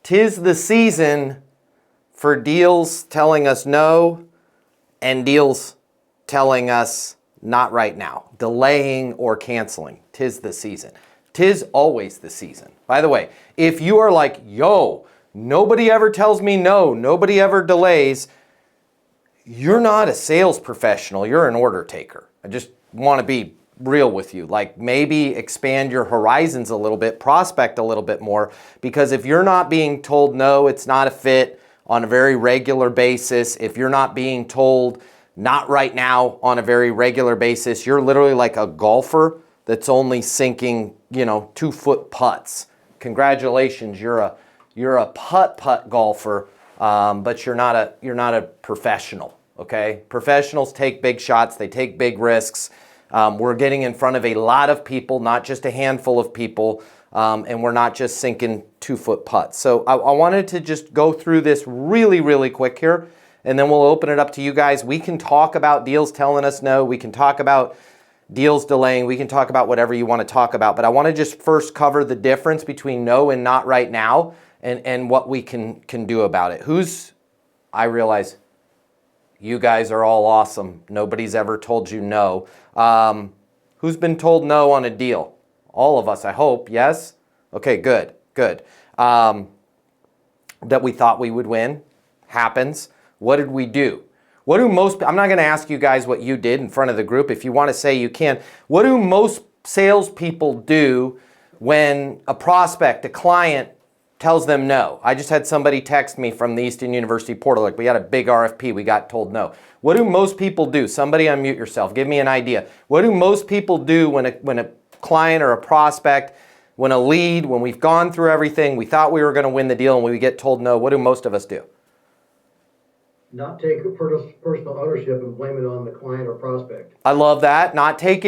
'Tis the season for deals telling us no and deals telling us not right now, delaying or canceling. 'Tis the season. 'Tis always the season. By the way, if you are like, yo, nobody ever tells me no, nobody ever delays, you're not a sales professional, you're an order taker. I just want to be real with you. Like, maybe expand your horizons a little bit, prospect a little bit more, because if you're not being told no, it's not a fit on a very regular basis, if you're not being told not right now on a very regular basis, you're literally like a golfer that's only sinking, 2-foot putts. Congratulations, you're a putt golfer, but you're not a professional. Okay, professionals take big shots, they take big risks. We're getting in front of a lot of people, not just a handful of people, and we're not just sinking 2-foot putts. So I wanted to just go through this really, really quick here, and then we'll open it up to you guys. We can talk about deals telling us no. We can talk about deals delaying. We can talk about whatever you want to talk about. But I want to just first cover the difference between no and not right now and what we can do about it. I realize you guys are all awesome. Nobody's ever told you no. Who's been told no on a deal? All of us, I hope. Yes? Okay, good. That we thought we would win. Happens. What did we do? I'm not going to ask you guys what you did in front of the group. If you want to say, you can. What do most salespeople do when a prospect, a client, tells them no? I just had somebody text me from the Easton University portal. Like, we had a big RFP. We got told no. What do most people do? Somebody unmute yourself. Give me an idea. What do most people do when a client or a prospect, when a lead, when we've gone through everything, we thought we were going to win the deal, and we get told no? What do most of us do? Not take personal ownership and blame it on the client or prospect. I love that. Not take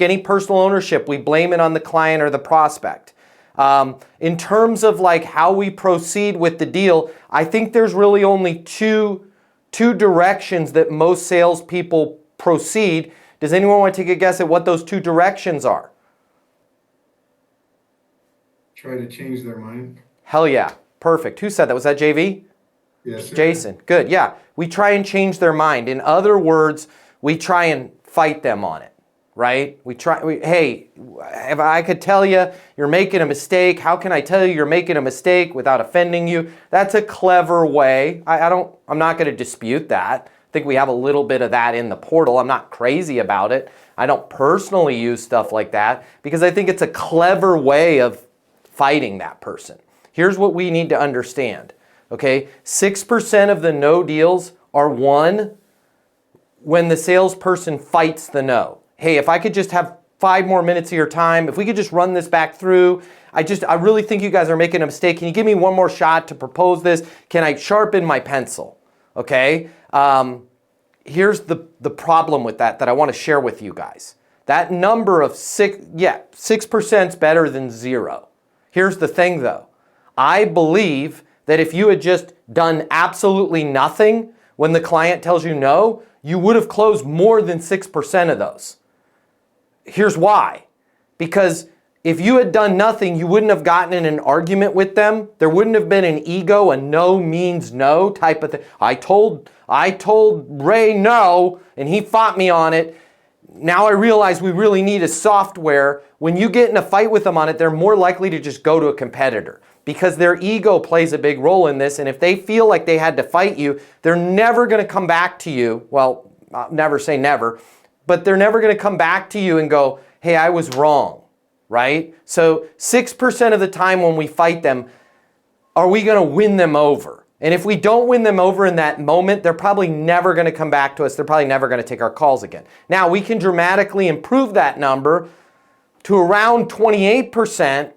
any personal ownership. We blame it on the client or the prospect. In terms of like how we proceed with the deal, I think there's really only two directions that most salespeople proceed. Does anyone want to take a guess at what those two directions are? Try to change their mind. Hell yeah. Perfect. Who said that? Was that JV? Yes, sir. Jason. Good. Yeah. We try and change their mind. In other words, we try and fight them on it, right? Hey, if I could tell you you're making a mistake, how can I tell you you're making a mistake without offending you? That's a clever way. I'm not going to dispute that. I think we have a little bit of that in the portal. I'm not crazy about it. I don't personally use stuff like that because I think it's a clever way of fighting that person. Here's what we need to understand. Okay, 6% of the no deals are won when the salesperson fights the no. Hey, if I could just have 5 more minutes of your time, if we could just run this back through, I really think you guys are making a mistake. Can you give me one more shot to propose this? Can I sharpen my pencil? Okay, here's the problem with that I want to share with you guys. That number of 6% is better than 0. Here's the thing though. I believe that if you had just done absolutely nothing when the client tells you no, you would have closed more than 6% of those. Here's why. Because if you had done nothing, you wouldn't have gotten in an argument with them. There wouldn't have been an ego, a no means no type of thing. I told Ray no, and he fought me on it. Now I realize we really need a software. When you get in a fight with them on it, they're more likely to just go to a competitor because their ego plays a big role in this. And if they feel like they had to fight you, they're never going to come back to you. Well, I'll never say never, but they're never going to come back to you and go, hey, I was wrong, right? So 6% of the time when we fight them, are we going to win them over? And if we don't win them over in that moment, they're probably never going to come back to us. They're probably never going to take our calls again. Now, we can dramatically improve that number to around 28%,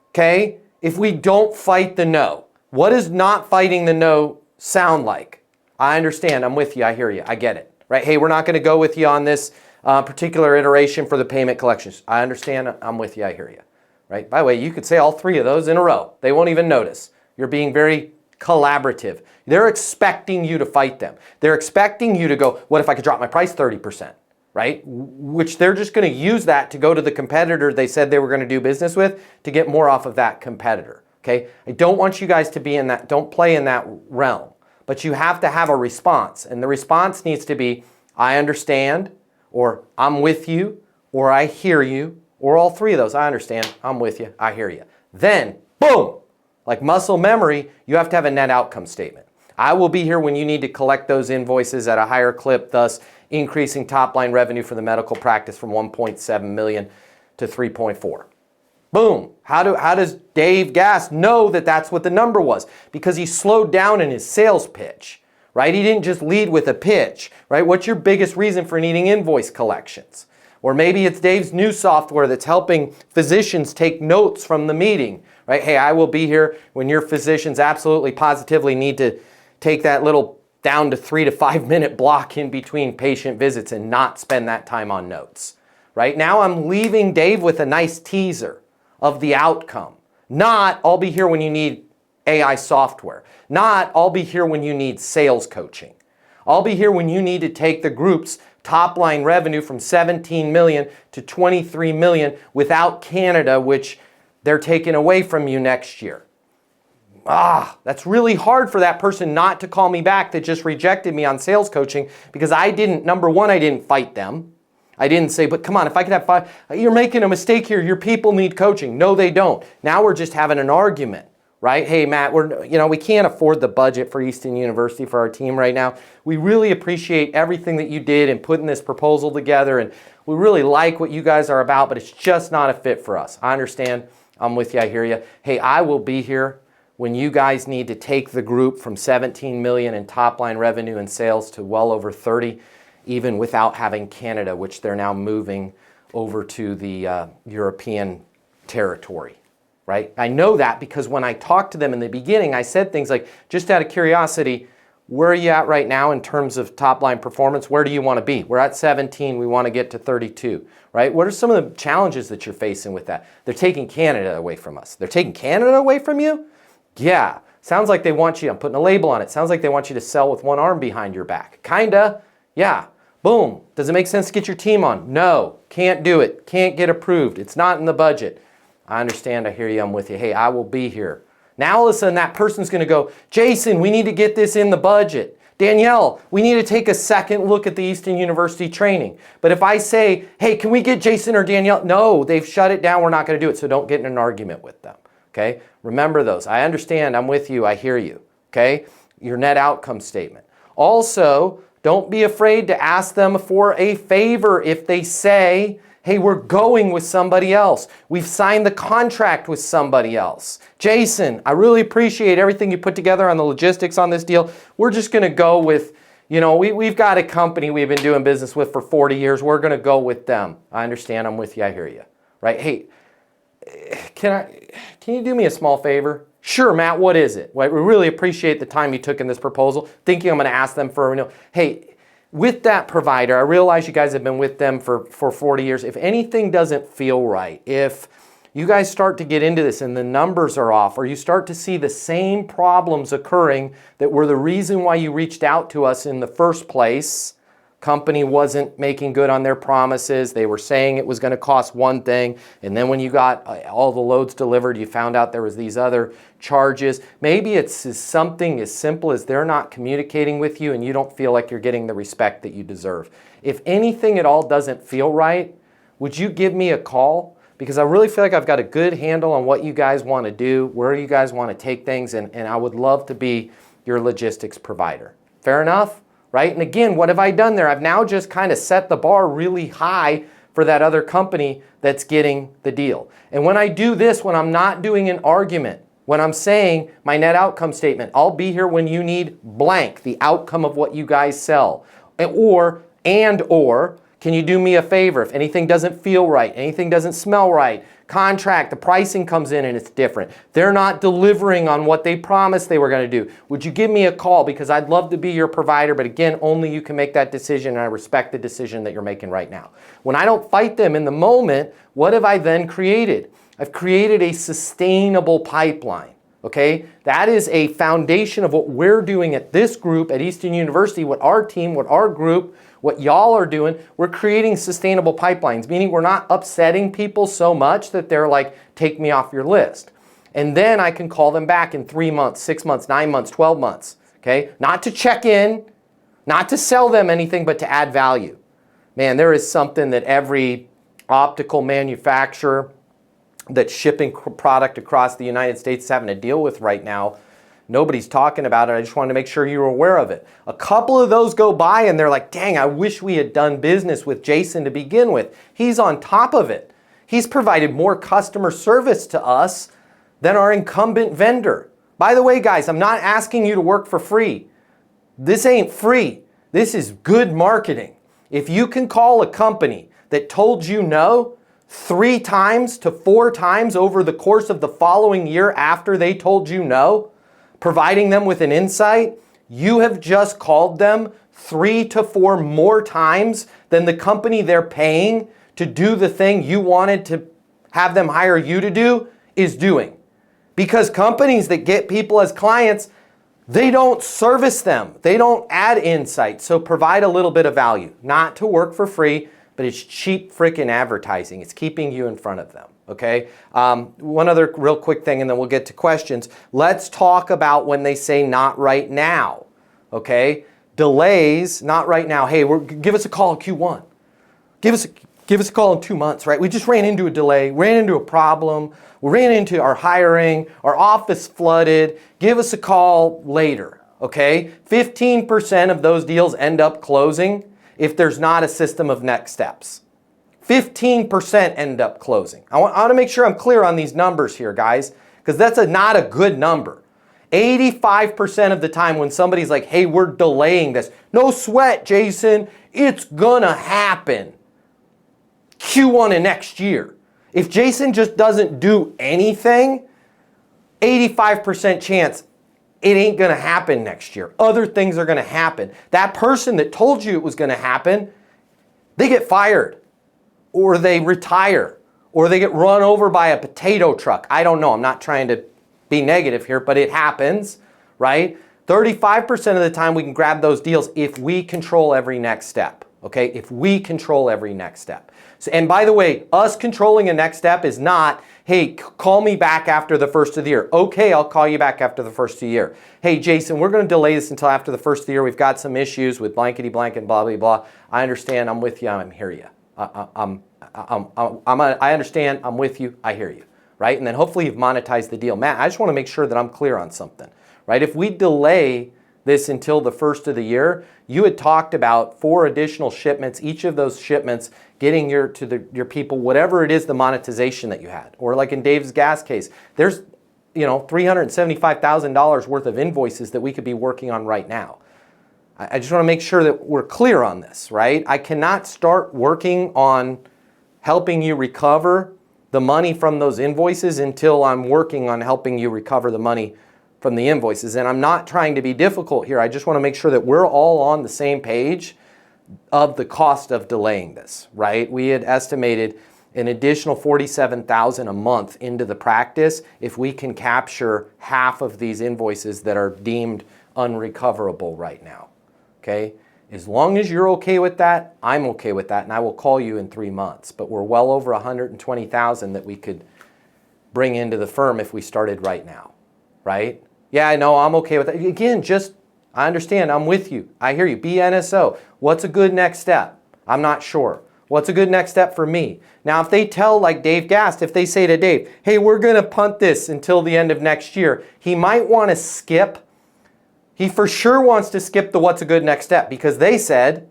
okay, if we don't fight the no. What does not fighting the no sound like? I understand. I'm with you. I hear you. I get it. Right? Hey, we're not going to go with you on this particular iteration for the payment collections. I understand. I'm with you. I hear you. Right? By the way, you could say all 3 of those in a row. They won't even notice. You're being very collaborative. They're expecting you to fight them. They're expecting you to go, what if I could drop my price 30%? Right? Which they're just going to use that to go to the competitor they said they were going to do business with to get more off of that competitor. Okay? I don't want you guys to be in that, don't play in that realm. But you have to have a response. And the response needs to be, I understand, or I'm with you, or I hear you, or all three of those. I understand, I'm with you, I hear you. Then, boom, like muscle memory, you have to have a net outcome statement. I will be here when you need to collect those invoices at a higher clip, thus increasing top line revenue for the medical practice from 1.7 million to 3.4. Boom. How does Dave Gass know that that's what the number was? Because he slowed down in his sales pitch, right? He didn't just lead with a pitch, right? What's your biggest reason for needing invoice collections? Or maybe it's Dave's new software that's helping physicians take notes from the meeting, right? Hey, I will be here when your physicians absolutely positively need to take that little down to 3 to 5 minute block in between patient visits and not spend that time on notes, right? Now I'm leaving Dave with a nice teaser of the outcome. Not, I'll be here when you need AI software. Not, I'll be here when you need sales coaching. I'll be here when you need to take the group's top line revenue from 17 million to 23 million without Canada, which they're taking away from you next year. That's really hard for that person not to call me back that just rejected me on sales coaching because I didn't, number one, I didn't fight them. I didn't say, but come on, if I could have 5, you're making a mistake here. Your people need coaching. No, they don't. Now we're just having an argument, right? Hey, Matt, we can't afford the budget for Easton University for our team right now. We really appreciate everything that you did in putting this proposal together, and we really like what you guys are about, but it's just not a fit for us. I understand. I'm with you. I hear you. Hey, I will be here when you guys need to take the group from 17 million in top line revenue and sales to well over 30, even without having Canada, which they're now moving over to the European territory, right? I know that because when I talked to them in the beginning, I said things like, just out of curiosity, where are you at right now in terms of top line performance? Where do you want to be? We're at 17, we want to get to 32, right? What are some of the challenges that you're facing with that? They're taking Canada away from us. They're taking Canada away from you? Yeah, sounds like they want you, I'm putting a label on it, sounds like they want you to sell with one arm behind your back. Kinda, yeah. Boom. Does it make sense to get your team on? No. Can't do it. Can't get approved. It's not in the budget. I understand. I hear you. I'm with you. Hey, I will be here. Now all of a sudden that person's going to go, Jason, we need to get this in the budget. Danielle, we need to take a second look at the Easton University training. But if I say, hey, can we get Jason or Danielle? No, they've shut it down. We're not going to do it. So don't get in an argument with them. Okay? Remember those. I understand. I'm with you. I hear you. Okay? Your net outcome statement. Also, don't be afraid to ask them for a favor if they say, hey, we're going with somebody else. We've signed the contract with somebody else. Jason, I really appreciate everything you put together on the logistics on this deal. We're just going to go with, we've got a company we've been doing business with for 40 years. We're going to go with them. I understand. I'm with you. I hear you. Right? Hey, can you do me a small favor? Sure, Matt, what is it? Well, we really appreciate the time you took in this proposal. Thinking I'm going to ask them for a renewal. Hey, with that provider, I realize you guys have been with them for 40 years. If anything doesn't feel right, if you guys start to get into this and the numbers are off, or you start to see the same problems occurring that were the reason why you reached out to us in the first place, company wasn't making good on their promises. They were saying it was going to cost one thing. And then when you got all the loads delivered, you found out there was these other charges. Maybe it's something as simple as they're not communicating with you and you don't feel like you're getting the respect that you deserve. If anything at all doesn't feel right, would you give me a call? Because I really feel like I've got a good handle on what you guys want to do, where you guys want to take things, and I would love to be your logistics provider. Fair enough? Right? And again, what have I done there? I've now just kind of set the bar really high for that other company that's getting the deal. And when I do this, when I'm not doing an argument, when I'm saying my net outcome statement, I'll be here when you need blank, the outcome of what you guys sell. Or, can you do me a favor? If anything doesn't feel right, anything doesn't smell right, contract, the pricing comes in and it's different. They're not delivering on what they promised they were going to do. Would you give me a call? Because I'd love to be your provider, but again, only you can make that decision, and I respect the decision that you're making right now. When I don't fight them in the moment, what have I then created? I've created a sustainable pipeline. Okay, that is a foundation of what we're doing at this group at Easton University, what our team, what our group, what y'all are doing. We're creating sustainable pipelines, meaning we're not upsetting people so much that they're like, take me off your list. And then I can call them back in 3 months, 6 months, 9 months, 12 months. Okay? Not to check in, not to sell them anything, but to add value. Man, there is something that every optical manufacturer that's shipping product across the United States is having to deal with right now. Nobody's talking about it. I just wanted to make sure you were aware of it. A couple of those go by and they're like, dang, I wish we had done business with Jason to begin with. He's on top of it. He's provided more customer service to us than our incumbent vendor. By the way, guys, I'm not asking you to work for free. This ain't free. This is good marketing. If you can call a company that told you no 3 times to 4 times over the course of the following year after they told you no, providing them with an insight, you have just called them 3 to 4 more times than the company they're paying to do the thing you wanted to have them hire you to do is doing. Because companies that get people as clients, they don't service them. They don't add insight. So provide a little bit of value. Not to work for free, but it's cheap freaking advertising. It's keeping you in front of them. Okay? One other real quick thing and then we'll get to questions. Let's talk about when they say not right now. Okay? Delays, not right now. Hey, give us a call in Q1. Give us a call in 2 months, right? We just ran into a delay, ran into a problem, we ran into our hiring, our office flooded. Give us a call later, okay? 15% of those deals end up closing if there's not a system of next steps. 15% end up closing. I want to make sure I'm clear on these numbers here, guys, because that's not a good number. 85% of the time when somebody's like, hey, we're delaying this. No sweat, Jason. It's gonna happen. Q1 of next year. If Jason just doesn't do anything, 85% chance it ain't gonna happen next year. Other things are gonna happen. That person that told you it was gonna happen, they get fired, or they retire, or they get run over by a potato truck. I don't know. I'm not trying to be negative here, but it happens, right? 35% of the time we can grab those deals if we control every next step, okay? If we control every next step. So, and by the way, us controlling a next step is not, hey, call me back after the first of the year. Okay, I'll call you back after the first of the year. Hey, Jason, we're going to delay this until after the first of the year. We've got some issues with blankety blank and blah, blah, blah. I understand. I'm with you. I'm hear you. I understand. I'm with you. I hear you. Right? And then hopefully you've monetized the deal. Matt, I just want to make sure that I'm clear on something. Right? If we delay this until the first of the year, you had talked about 4 additional shipments, each of those shipments getting your people, whatever it is, the monetization that you had. Or like in Dave's gas case, there's $375,000 worth of invoices that we could be working on right now. I just want to make sure that we're clear on this, right? I cannot start working on helping you recover the money from those invoices until I'm working on helping you recover the money from the invoices. And I'm not trying to be difficult here. I just want to make sure that we're all on the same page of the cost of delaying this, right? We had estimated an additional $47,000 a month into the practice if we can capture half of these invoices that are deemed unrecoverable right now, okay? As long as you're okay with that, I'm okay with that, and I will call you in 3 months. But we're well over $120,000 that we could bring into the firm if we started right now, right? Yeah, I know, I'm okay with that. Again, I understand, I'm with you. I hear you. BNSO, what's a good next step? I'm not sure. What's a good next step for me? Now, if they tell, like Dave Gast, if they say to Dave, hey, we're going to punt this until the end of next year, he might want to skip. He for sure wants to skip the what's a good next step because they said,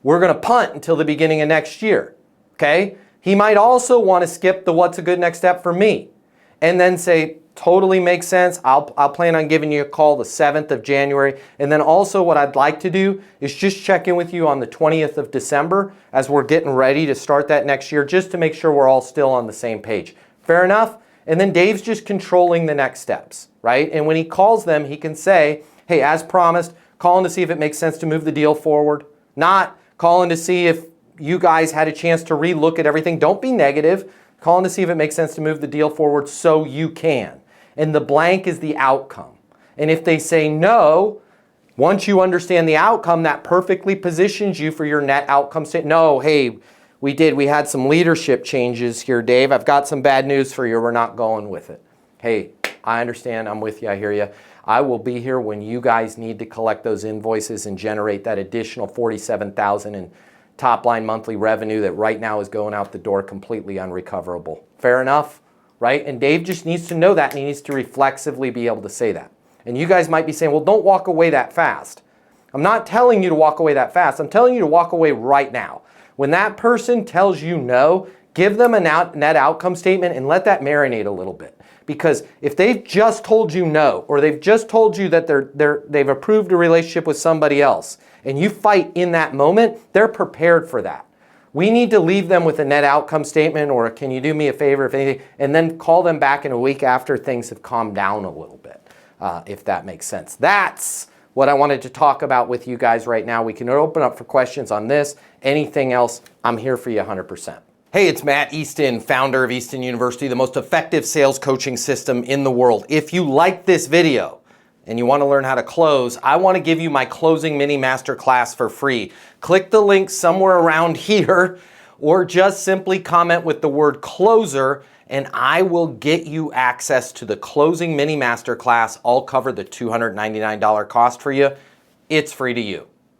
we're going to punt until the beginning of next year, okay? He might also want to skip the what's a good next step for me and then say, totally makes sense. I'll plan on giving you a call the 7th of January. And then also what I'd like to do is just check in with you on the 20th of December as we're getting ready to start that next year just to make sure we're all still on the same page. Fair enough? And then Dave's just controlling the next steps, right? And when he calls them, he can say, hey, as promised, calling to see if it makes sense to move the deal forward. Not calling to see if you guys had a chance to relook at everything. Don't be negative. Calling to see if it makes sense to move the deal forward so you can. And the blank is the outcome. And if they say no, once you understand the outcome, that perfectly positions you for your net outcome statement. No, hey, we had some leadership changes here, Dave. I've got some bad news for you. We're not going with it. hey, I understand, I'm with you, I hear you. I will be here when you guys need to collect those invoices and generate that additional $47,000 in top line monthly revenue that right now is going out the door completely unrecoverable. Fair enough, right? And Dave just needs to know that, and he needs to reflexively be able to say that. And you guys might be saying, well, don't walk away that fast. I'm not telling you to walk away that fast. I'm telling you to walk away right now. When that person tells you no, give them a net outcome statement and let that marinate a little bit. Because if they've just told you no, or they've just told you that they've approved a relationship with somebody else, and you fight in that moment, they're prepared for that. We need to leave them with a net outcome statement, or can you do me a favor, if anything, and then call them back in a week after things have calmed down a little bit, if that makes sense. That's what I wanted to talk about with you guys right now. We can open up for questions on this. Anything else, I'm here for you 100%. Hey, it's Matt Easton, founder of Easton University, the most effective sales coaching system in the world. If you like this video and you want to learn how to close, I want to give you my closing mini masterclass for free. Click the link somewhere around here, or just simply comment with the word closer, and I will get you access to the closing mini masterclass. I'll cover the $299 cost for you. It's free to you.